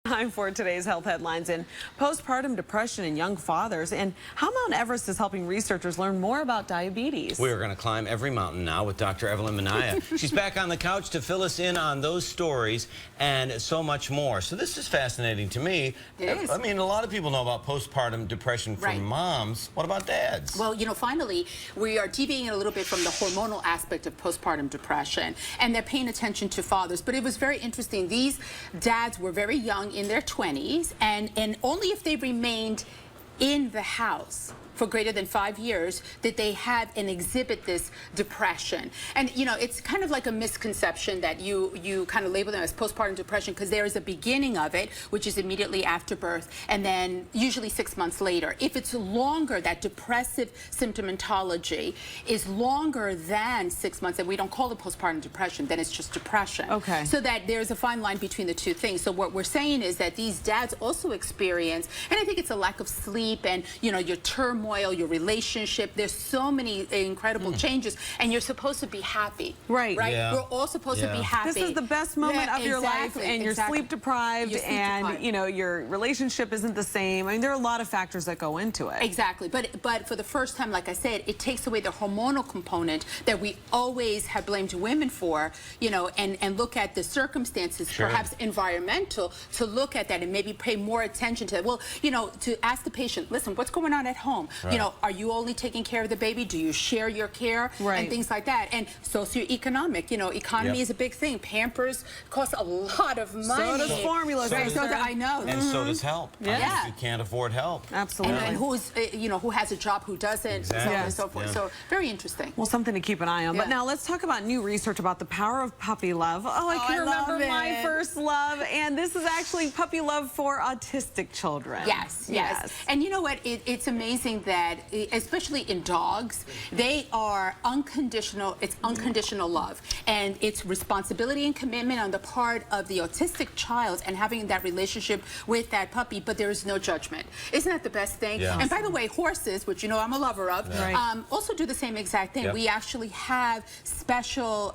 Time for today's health headlines in postpartum depression in young fathers and how Mount Everest is helping researchers learn more about diabetes. We're going to climb every mountain now with Dr. Evelyn Minaya. She's back on the couch to fill us in on those stories and so much more. So this is fascinating to me. It is. I mean, a lot of people know about postpartum depression from moms. What about dads? Well, you know, finally, we are deviating a little bit from the hormonal aspect of postpartum depression, and they're paying attention to fathers. But it was very interesting. These dads were very young, in their 20s, and only if they remained in the house for greater than 5 years did they have and exhibit this depression. And you know, it's kind of like a misconception that you kind of label them as postpartum depression, because there is a beginning of it, which is immediately after birth, and then usually 6 months later. If it's longer, that depressive symptomatology is longer than 6 months, and we don't call it postpartum depression, then it's just depression. Okay. So that there's a fine line between the two things. So what we're saying is that these dads also experience, and I think it's a lack of sleep and, you know, your turmoil, your relationship. There's so many incredible changes, and you're supposed to be happy. Right. Yeah. We're all supposed to be happy. This is the best moment of your life, and you're sleep deprived, and you know, your relationship isn't the same. I mean, there are a lot of factors that go into it. Exactly. But for the first time, like I said, it takes away the hormonal component that we always have blamed women for, you know, and look at the circumstances, perhaps environmental, to look at that and maybe pay more attention to it. Well, you know, to ask the patient, listen, what's going on at home? You know, are you only taking care of the baby? Do you share your care? And things like that. And socioeconomic, you know, economy is a big thing. Pampers cost a lot of money. So does formula. I know. And so does help. Yeah. You can't afford help. Absolutely. And who's, you know, who has a job, who doesn't, so on and so forth. So very interesting. Well, something to keep an eye on. But now let's talk about new research about the power of puppy love. Oh, I can remember my first love. And this is actually puppy love for autistic children. Yes. And you know what? It's amazing that, especially in dogs, they are unconditional. It's unconditional love. And it's responsibility and commitment on the part of the autistic child and having that relationship with that puppy, but there is no judgment. Isn't that the best thing? Yeah. And by the way, horses, which you know I'm a lover of, also do the same exact thing. We actually have special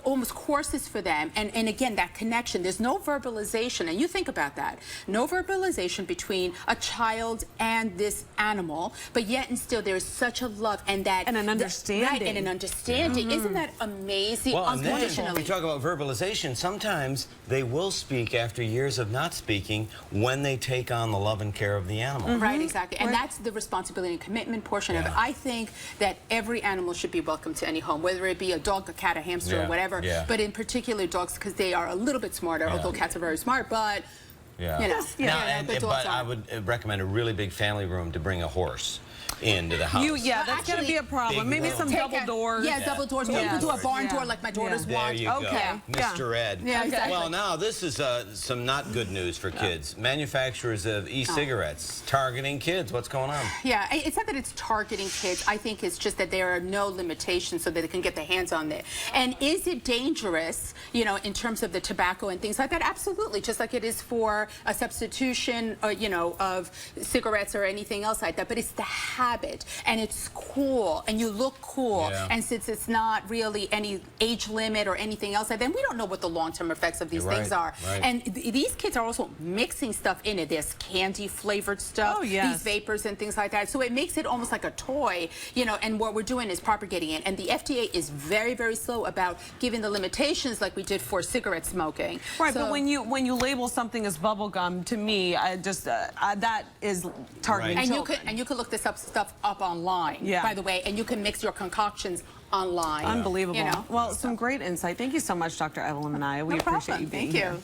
almost courses for them. And again, that connection. There's no verbalization. And you think about that. No verbalization between a child and this animal, but yet and still there's such a love and that... And an understanding. Right, and an understanding. Isn't that amazing? Well, and then Unconditionally. when we talk about verbalization, sometimes they will speak after years of not speaking when they take on the love and care of the animal. Right, exactly. And that's the responsibility and commitment portion of it. I think that every animal should be welcome to any home, whether it be a dog, a cat, a hamster, or whatever. But in particular dogs, because they are a little bit smarter, although cats are very smart, but... You know, but I would recommend a really big family room to bring a horse into the house. That's going to be a problem. Maybe some double doors. Yeah, double doors. Or you can do a barn door like my daughters want. There you go. Mr. Ed. Yeah, exactly. Well, now this is some not good news for kids. Manufacturers of e-cigarettes targeting kids. What's going on? Yeah, it's not that it's targeting kids. I think it's just that there are no limitations so that they can get their hands on it. And is it dangerous, you know, in terms of the tobacco and things like that? Absolutely. Just like it is for a substitution, you know, of cigarettes or anything else like that. But it's the habit, and it's cool, and you look cool. And since it's not really any age limit or anything else, then we don't know what the long-term effects of these things are. And these kids are also mixing stuff in it. There's candy-flavored stuff, these vapors and things like that. So it makes it almost like a toy, you know, and what we're doing is propagating it. And the FDA is very, very slow about giving the limitations like we did for cigarette smoking. Right, so, but when you label something as bubble gum, to me, that is targeting children. And you could look this stuff up online, by the way, and you can mix your concoctions online. Unbelievable. You know? Well, some great insight. Thank you so much, Dr. Evelyn Minaya. We appreciate you being here. Thank you.